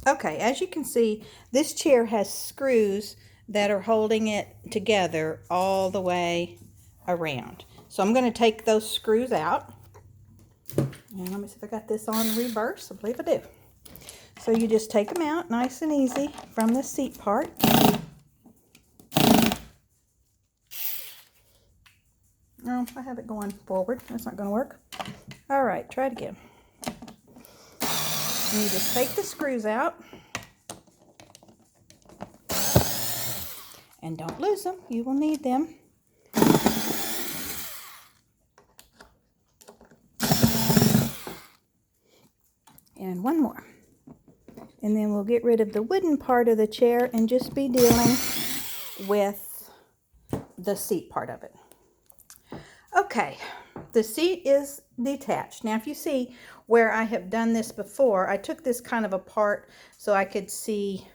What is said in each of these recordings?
Okay, as you can see, this chair has screws that are holding it together all the way around. So I'm going to take those screws out. And let me see if I got this on reverse. I believe I do. So you just take them out nice and easy from the seat part. Oh, I have it going forward. That's not going to work. All right, try it again. And you just take the screws out. And don't lose them. You will need them. And one more. And then we'll get rid of the wooden part of the chair and just be dealing with the seat part of it. Okay, the seat is detached. Now if you see where I have done this before, I took this kind of apart so I could see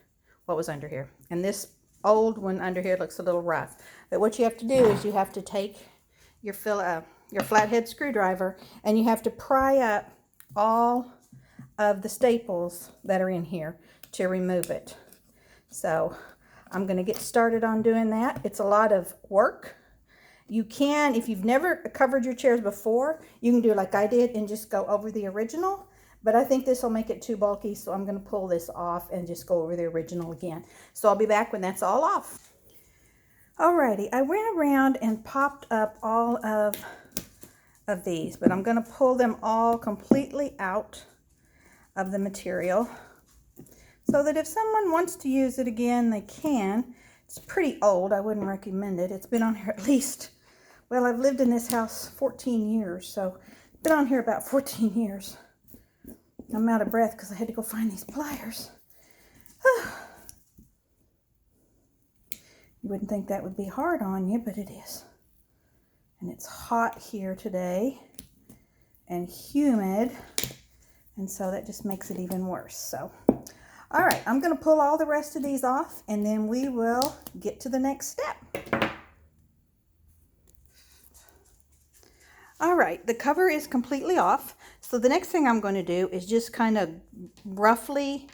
what was under here. And this old one under here looks a little rough. But what you have to do is you have to take your flathead screwdriver and you have to pry up all of the staples that are in here to remove it. So I'm going to get started on doing that. It's a lot of work. You can, if you've never covered your chairs before, you can do like I did and just go over the original. But I think this will make it too bulky, so I'm going to pull this off and just go over the original again. So I'll be back when that's all off. Alrighty, I went around and popped up all of these, but I'm going to pull them all completely out of the material so that if someone wants to use it again, they can. It's pretty old. I wouldn't recommend it. It's been on here at least, well, I've lived in this house 14 years, so it's been on here about 14 years. I'm out of breath because I had to go find these pliers. You wouldn't think that would be hard on you, but it is. And it's hot here today and humid, and so that just makes it even worse. So, all right, I'm going to pull all the rest of these off, and then we will get to the next step. All right, the cover is completely off. So the next thing I'm going to do is just kind of roughly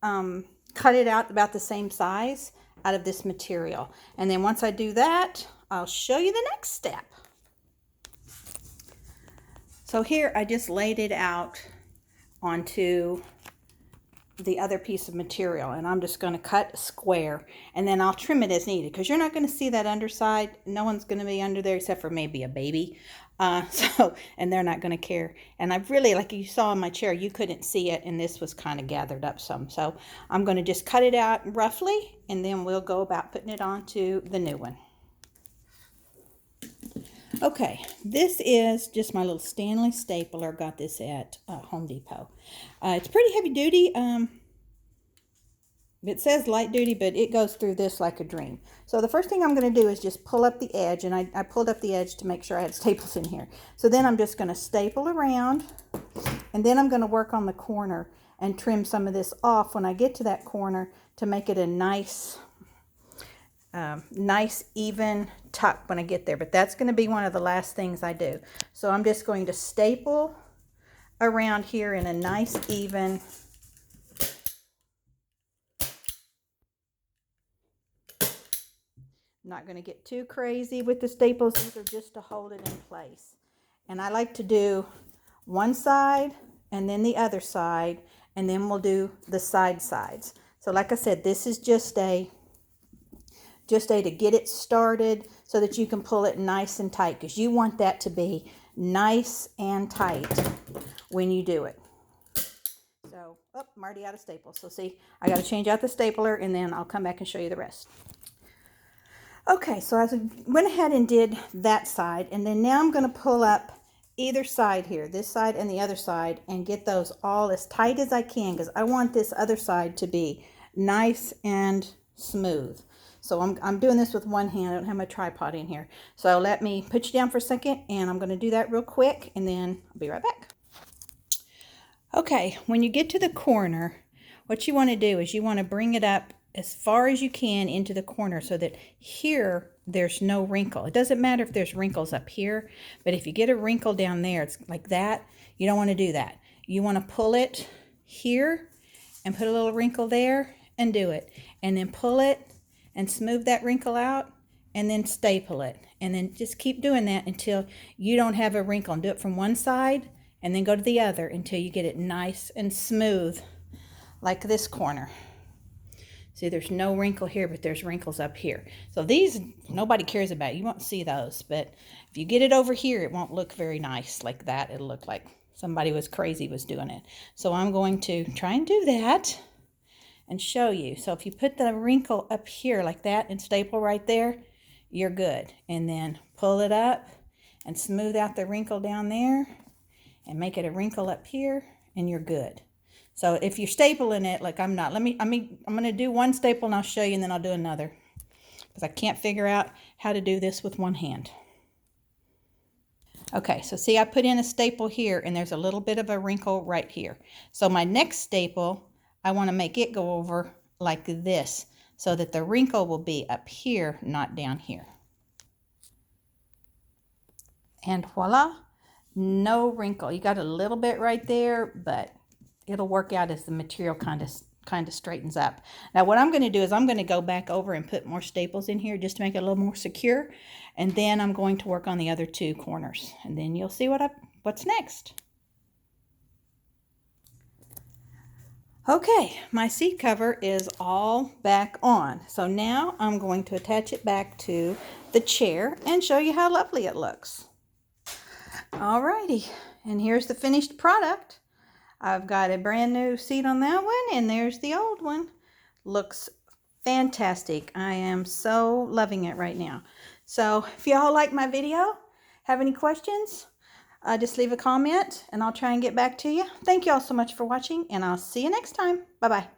cut it out about the same size out of this material. And then once I do that, I'll show you the next step. So here I just laid it out onto the other piece of material, and I'm just going to cut a square, and then I'll trim it as needed because you're not going to see that underside. No one's going to be under there except for maybe a baby. And they're not going to care. And I've really, like you saw in my chair, you couldn't see it, and this was kind of gathered up some. So I'm going to just cut it out roughly, and then we'll go about putting it onto the new one. Okay, this is just my little Stanley stapler. Got this at Home Depot. It's pretty heavy duty. It says light duty, but it goes through this like a dream. So the first thing I'm going to do is just pull up the edge, and I pulled up the edge to make sure I had staples in here. So then I'm just going to staple around, and then I'm going to work on the corner and trim some of this off when I get to that corner to make it a nice even tuck when I get there. But that's going to be one of the last things I do. So I'm just going to staple around here in a nice even not going to get too crazy with the staples. These are just to hold it in place. And I like to do one side and then the other side, and then we'll do the sides. So like I said, this is just a to get it started so that you can pull it nice and tight, because you want that to be nice and tight when you do it. So, I'm already out of staples. So see, I got to change out the stapler, and then I'll come back and show you the rest. Okay, so I went ahead and did that side, and then now I'm going to pull up either side here, this side and the other side, and get those all as tight as I can, because I want this other side to be nice and smooth. So I'm doing this with one hand. I don't have my tripod in here. So let me put you down for a second, and I'm going to do that real quick, and then I'll be right back. Okay, when you get to the corner, what you want to do is you want to bring it up as far as you can into the corner so that here there's no wrinkle. It doesn't matter if there's wrinkles up here, but if you get a wrinkle down there, it's like that, you don't want to do that. You want to pull it here and put a little wrinkle there and do it. And then pull it and smooth that wrinkle out and then staple it. And then just keep doing that until you don't have a wrinkle. And do it from one side and then go to the other until you get it nice and smooth like this corner. See, there's no wrinkle here, but there's wrinkles up here. So these, nobody cares about. You won't see those. But if you get it over here, it won't look very nice like that. It'll look like somebody was crazy was doing it. So I'm going to try and do that and show you. So if you put the wrinkle up here like that and staple right there, you're good. And then pull it up and smooth out the wrinkle down there and make it a wrinkle up here, and you're good. So if you're stapling it, like I'm not, I'm going to do one staple and I'll show you, and then I'll do another, because I can't figure out how to do this with one hand. Okay, so see, I put in a staple here, and there's a little bit of a wrinkle right here. So my next staple, I want to make it go over like this, so that the wrinkle will be up here, not down here. And voila, no wrinkle. You got a little bit right there, but it'll work out as the material kind of straightens up. Now what I'm going to do is I'm going to go back over and put more staples in here just to make it a little more secure, and then I'm going to work on the other two corners, and then you'll see what's next. Okay, my seat cover is all back on. So now I'm going to attach it back to the chair and show you how lovely it looks. Alrighty, and here's the finished product. I've got a brand new seat on that one, and there's the old one. Looks fantastic. I am so loving it right now. So if y'all like my video, have any questions, just leave a comment and I'll try and get back to you. Thank you all so much for watching, and I'll see you next time. Bye-bye.